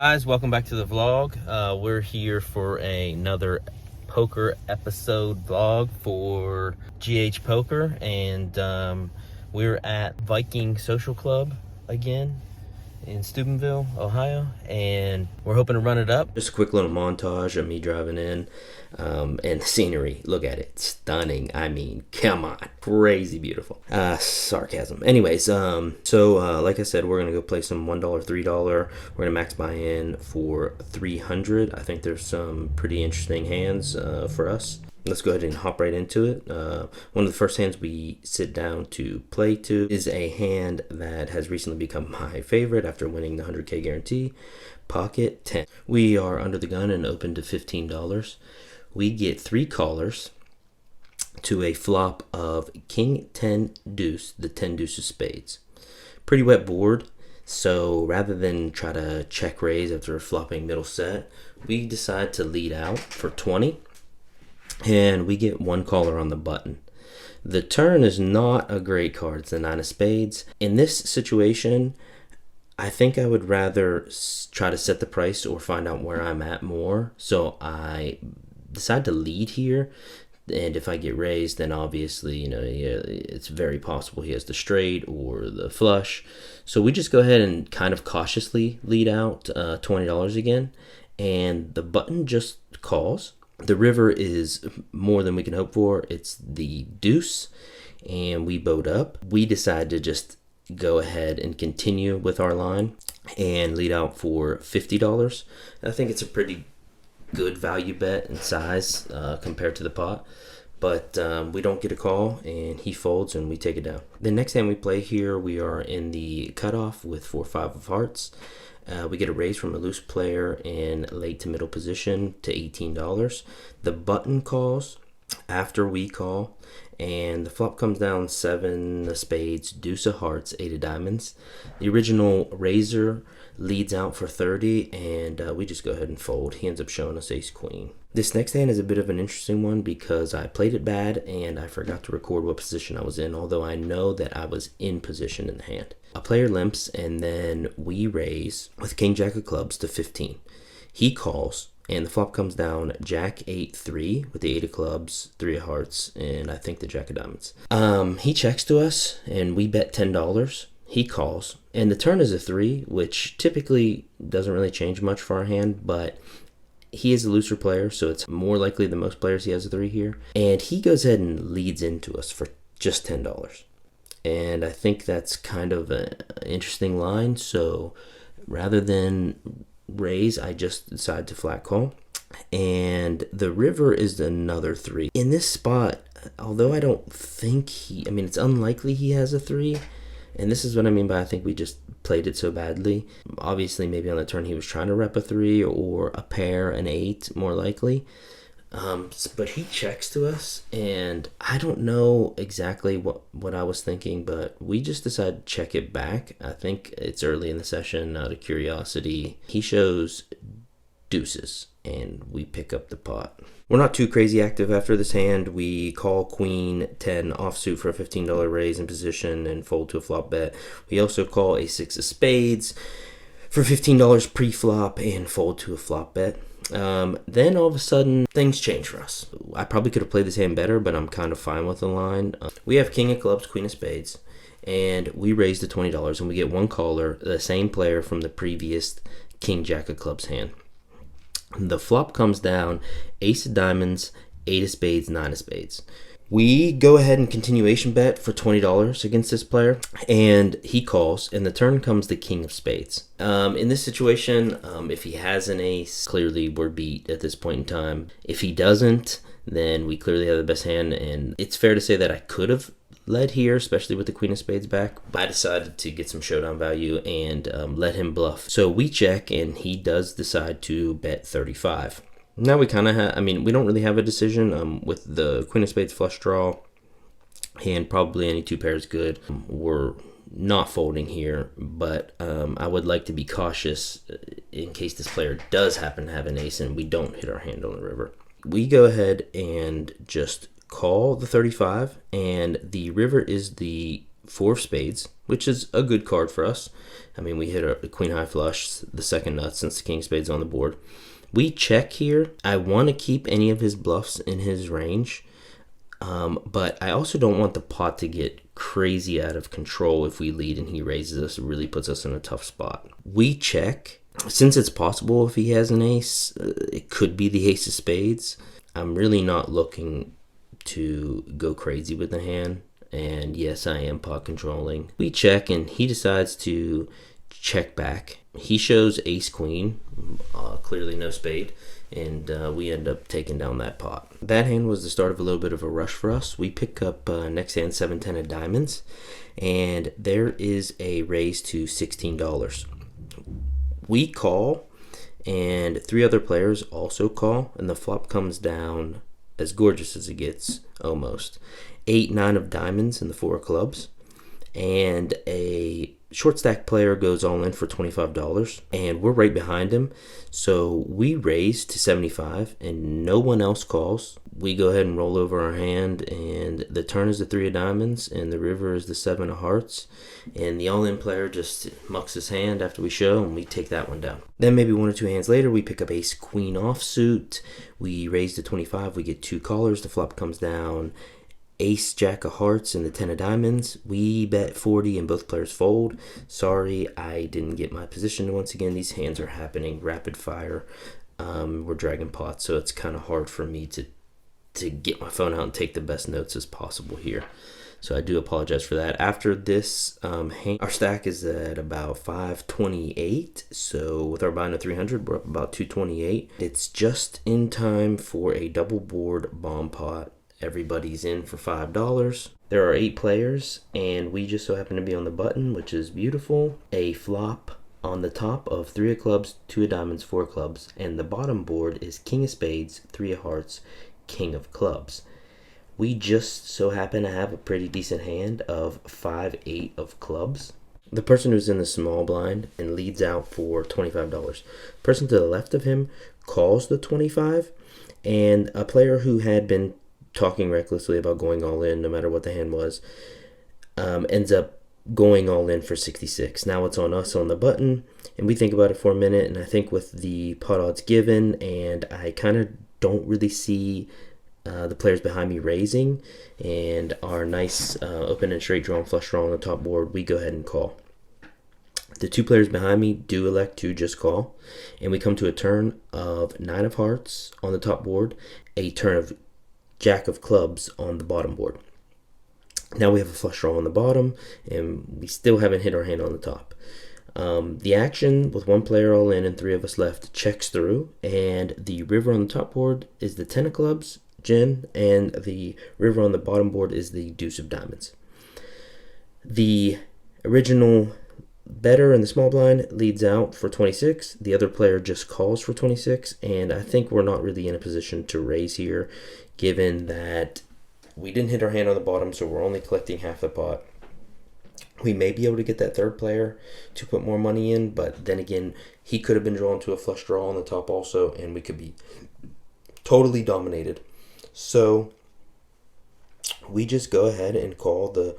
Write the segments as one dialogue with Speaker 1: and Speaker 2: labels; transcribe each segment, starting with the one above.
Speaker 1: Guys, welcome back to the vlog. We're here for another poker episode vlog for GH Poker, and we're at Viking Social Club again in Stubenville, Ohio, and we're hoping to run it up. Just a quick little montage of me driving in, and the scenery. Look at it, stunning. I mean, come on, crazy beautiful. Sarcasm. Anyways, like I said, we're gonna go play some $1, $3. We're gonna max buy in for 300. I think there's some pretty interesting hands for us. Let's go ahead and hop right into it. One of the first hands we sit down to play to is a hand that has recently become my favorite after winning the 100K guarantee, Pocket 10. We are under the gun and open to $15. We get 3 callers to a flop of King 10 Deuce, the 10 Deuce of Spades. Pretty wet board, so rather than try to check raise after flopping middle set, we decide to lead out for 20. And we get 1 caller on the button. The turn is not a great card. It's the 9 of spades. In this situation, I think I would rather try to set the price or find out where I'm at more. So I decide to lead here. And if I get raised, then obviously, it's very possible he has the straight or the flush. So we just go ahead and kind of cautiously lead out $20 again. And the button just calls. The river is more than we can hope for. It's the deuce, and we bowed up. We decide to just go ahead and continue with our line and lead out for $50. I think it's a pretty good value bet in size compared to the pot. But we don't get a call, and he folds, and we take it down. The next hand we play here, we are in the cutoff with 4-5 of hearts. We get a raise from a loose player in late to middle position to $18. The button calls after we call, and the flop comes down 7 of spades, deuce of hearts, 8 of diamonds. The original raiser leads out for 30, and we just go ahead and fold. He ends up showing us ace queen. This next hand is a bit of an interesting one because I played it bad and I forgot to record what position I was in, although I know that I was in position in the hand. A player limps, and then we raise with king jack of clubs to 15. He calls, and the flop comes down jack 8-3 with the 8 of clubs, 3 of hearts, and I think the jack of diamonds. He checks to us, and we bet $10. He calls, and the turn is a 3, which typically doesn't really change much for our hand, but he is a looser player, so it's more likely than most players he has a 3 here. And he goes ahead and leads into us for just $10. And I think that's kind of an interesting line, so rather than raise, I just decide to flat call. And the river is another 3. In this spot, although I don't think it's unlikely he has a 3, and this is what I mean by I think we just played it so badly. Obviously, maybe on the turn he was trying to rep a 3 or a pair, an 8, more likely. But he checks to us, and I don't know exactly what I was thinking, but we just decided to check it back. I think it's early in the session, out of curiosity. He shows deuces, and we pick up the pot. We're not too crazy active after this hand. We call queen 10 offsuit for a $15 raise in position and fold to a flop bet. We also call a 6 of spades for $15 pre-flop and fold to a flop bet. Then all of a sudden, things change for us. I probably could have played this hand better, but I'm kind of fine with the line. We have king of clubs, queen of spades, and we raise to $20, and we get 1 caller, the same player from the previous king jack of clubs hand. The flop comes down ace of diamonds, 8 of spades, 9 of spades. We go ahead and continuation bet for $20 against this player, and he calls, and the turn comes the king of spades. In this situation, if he has an ace, clearly we're beat at this point in time. If he doesn't, then we clearly have the best hand, and it's fair to say that I could have led here, especially with the queen of spades back. I decided to get some showdown value and let him bluff. So we check, and he does decide to bet 35. Now we kind of have, we don't really have a decision with the queen of spades flush draw, and probably any 2 pairs good. We're not folding here, but I would like to be cautious in case this player does happen to have an ace and we don't hit our hand on the river. We go ahead and just call the 35, and the river is the four of spades, which is a good card for us. I mean, we hit a queen high flush, the second nut since the king spade's on the board. We check here. I want to keep any of his bluffs in his range, but I also don't want the pot to get crazy out of control if we lead and he raises us. It really puts us in a tough spot. We check. Since it's possible if he has an ace, it could be the ace of spades. I'm really not looking to go crazy with the hand. And yes, I am pot controlling. We check and he decides to check back. He shows ace queen, clearly no spade, and we end up taking down that pot. That hand was the start of a little bit of a rush for us. We pick up next hand 7-10 of diamonds, and there is a raise to $16. We call, and three other players also call, and the flop comes down as gorgeous as it gets, almost. 8-9 of diamonds and the 4 of clubs, and a short stack player goes all in for $25, and we're right behind him, so we raise to 75 and no one else calls. We go ahead and roll over our hand, and the turn is the 3 of diamonds and the river is the 7 of hearts, and the all-in player just mucks his hand after we show, and we take that one down. Then maybe one or two hands later, we pick up ace queen offsuit. We raise to 25. We get 2 callers. The flop comes down ace jack of hearts and the 10 of diamonds. We bet 40 and both players fold. Sorry, I didn't get my position. Once again, these hands are happening rapid fire. We're dragging pots, so it's kind of hard for me to get my phone out and take the best notes as possible here. So I do apologize for that. After this hand, our stack is at about 528. So with our bind of 300, we're up about 228. It's just in time for a double board bomb pot. Everybody's in for $5. There are 8 players, and we just so happen to be on the button, which is beautiful. A flop on the top of 3 of clubs, 2 of diamonds, 4 of clubs, and the bottom board is king of spades, 3 of hearts, king of clubs. We just so happen to have a pretty decent hand of 5-8 of clubs. The person who's in the small blind and leads out for $25. Person to the left of him calls the 25, and a player who had been talking recklessly about going all in no matter what the hand was ends up going all in for 66. Now it's on us on the button, and we think about it for a minute, and I think with the pot odds given, and I kind of don't really see the players behind me raising, and our nice open and straight draw and flush draw on the top board, we go ahead and call. The 2 players behind me do elect to just call, and we come to a turn of 9 of hearts on the top board, a turn of jack of clubs on the bottom board. Now we have a flush draw on the bottom, and we still haven't hit our hand on the top. The action with 1 player all in and 3 of us left checks through, and the river on the top board is the 10 of clubs, gin, and the river on the bottom board is the deuce of diamonds. The original better in the small blind leads out for 26. The other player just calls for 26, and I think we're not really in a position to raise here, given that we didn't hit our hand on the bottom, so we're only collecting half the pot. We may be able to get that third player to put more money in, but then again, he could have been drawn to a flush draw on the top also, and we could be totally dominated. So we just go ahead and call the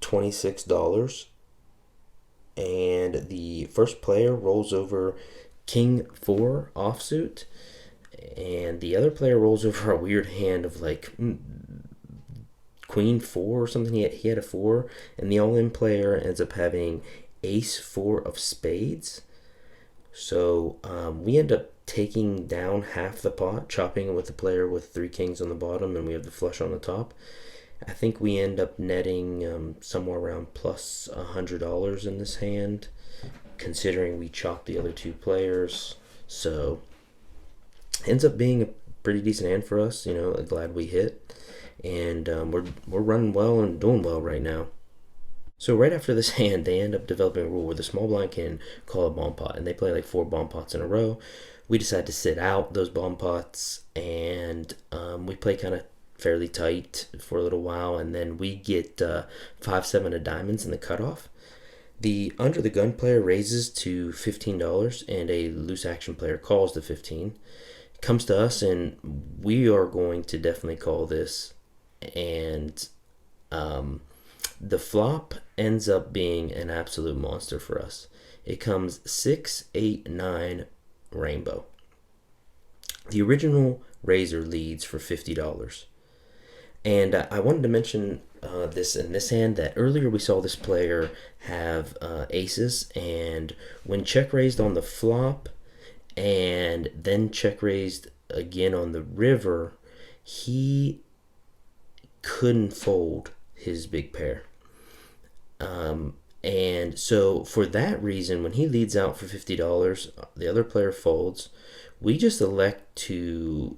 Speaker 1: $26, and the first player rolls over king 4 offsuit, and the other player rolls over a weird hand of like queen 4 or something. He had a 4, and the all-in player ends up having ace 4 of spades. So we end up taking down half the pot, chopping with the player with 3 kings on the bottom, and we have the flush on the top. I think we end up netting somewhere around plus $100 in this hand, considering we chopped the other 2 players. So ends up being a pretty decent hand for us. Glad we hit, and we're running well and doing well right now. So right after this hand, they end up developing a rule where the small blind can call a bomb pot, and they play like 4 bomb pots in a row. We decide to sit out those bomb pots, and we play kind of fairly tight for a little while, and then we get 5-7 of diamonds in the cutoff. The under the gun player raises to $15, and a loose action player calls to 15. It comes to us, and we are going to definitely call this, and The flop ends up being an absolute monster for us. It comes 6, 8, 9 rainbow. The original raiser leads for $50. And I wanted to mention this in this hand, that earlier we saw this player have aces, and when check raised on the flop and then check raised again on the river, he couldn't fold his big pair. And so for that reason, when he leads out for $50, the other player folds. We just elect to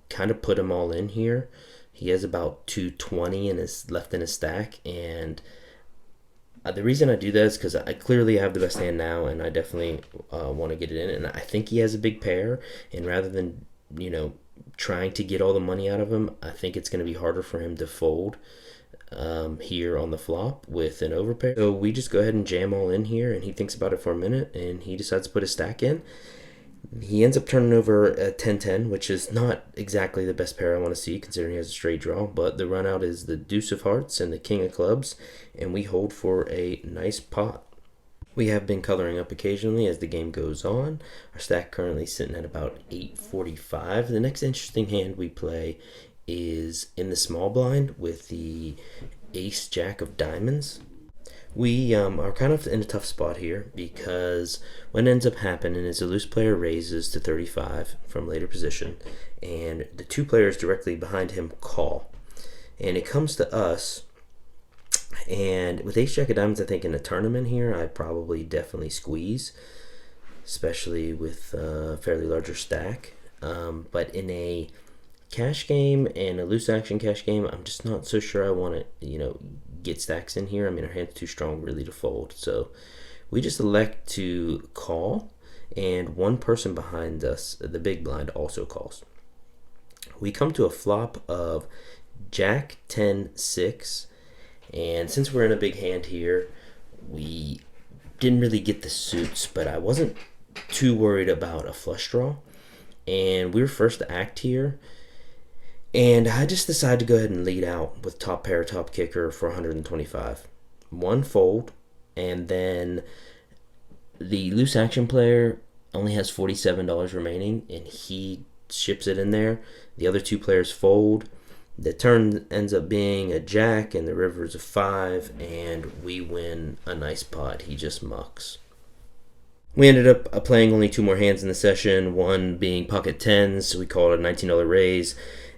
Speaker 1: kind of put him all in here. He has about 220 left in his stack, and the reason I do that is because I clearly have the best hand now, and I definitely want to get it in. And I think he has a big pair, and rather than trying to get all the money out of him, I think it's going to be harder for him to fold here on the flop with an overpair. So we just go ahead and jam all in here, and he thinks about it for a minute, and he decides to put his stack in. He ends up turning over a 10-10, which is not exactly the best pair I want to see considering he has a straight draw, but the run out is the deuce of hearts and the king of clubs, and we hold for a nice pot. We have been coloring up occasionally as the game goes on. Our stack currently sitting at about 845. The next interesting hand we play is in the small blind with the ace jack of diamonds. We are kind of in a tough spot here because what ends up happening is a loose player raises to 35 from later position, and the two players directly behind him call. And it comes to us, and with ace jack of diamonds, I think in a tournament here, I probably definitely squeeze, especially with a fairly larger stack. But in a cash game and a loose action cash game, I'm just not so sure I want to, get stacks in here. I mean, our hand's too strong really to fold. So we just elect to call, and one person behind us, the big blind, also calls. We come to a flop of jack 10-6, and since we're in a big hand here, we didn't really get the suits, but I wasn't too worried about a flush draw, and we were first to act here. And I just decided to go ahead and lead out with top pair, top kicker for 125. One fold, and then the loose action player only has $47 remaining, and he ships it in there. The other two players fold. The turn ends up being a jack, and the river is a 5, and we win a nice pot. He just mucks. We ended up playing only 2 more hands in the session, one being pocket 10s, so we called it a $19 raise.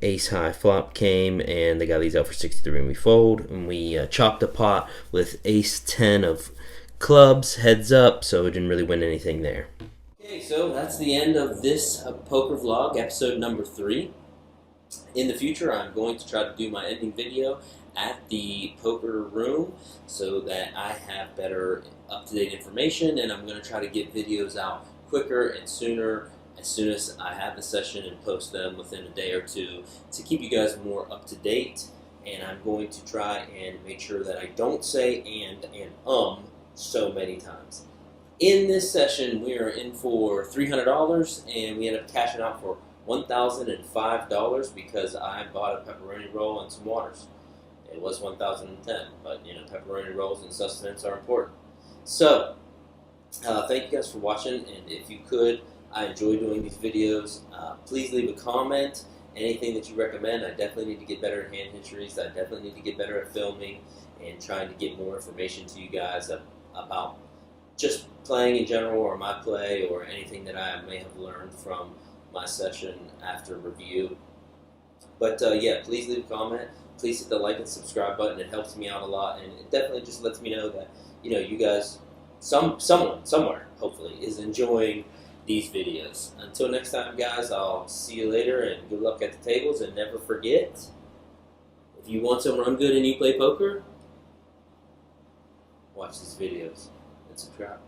Speaker 1: Ace high flop came, and the guy leads out for 63, and we fold. And we chopped a pot with ace 10 of clubs, heads up, so we didn't really win anything there. Okay, so that's the end of this poker vlog, episode number 3. In the future, I'm going to try to do my ending video at the poker room so that I have better up-to-date information, and I'm going to try to get videos out quicker and sooner as soon as I have the session and post them within a day or two to keep you guys more up to date. And I'm going to try and make sure that I don't say and so many times. In this session, we are in for $300, and we ended up cashing out for $1,005 because I bought a pepperoni roll and some waters. It was $1,010, but pepperoni rolls and sustenance are important. So, thank you guys for watching, and if you could, I enjoy doing these videos. Please leave a comment, anything that you recommend. I definitely need to get better at hand histories. I definitely need to get better at filming and trying to get more information to you guys about just playing in general, or my play, or anything that I may have learned from my session after review. But yeah, please leave a comment. Please hit the like and subscribe button. It helps me out a lot, and it definitely just lets me know that you guys, someone somewhere hopefully is enjoying these videos. Until next time, guys, I'll see you later, and good luck at the tables. And never forget, if you want some run good and you play poker, watch these videos and subscribe.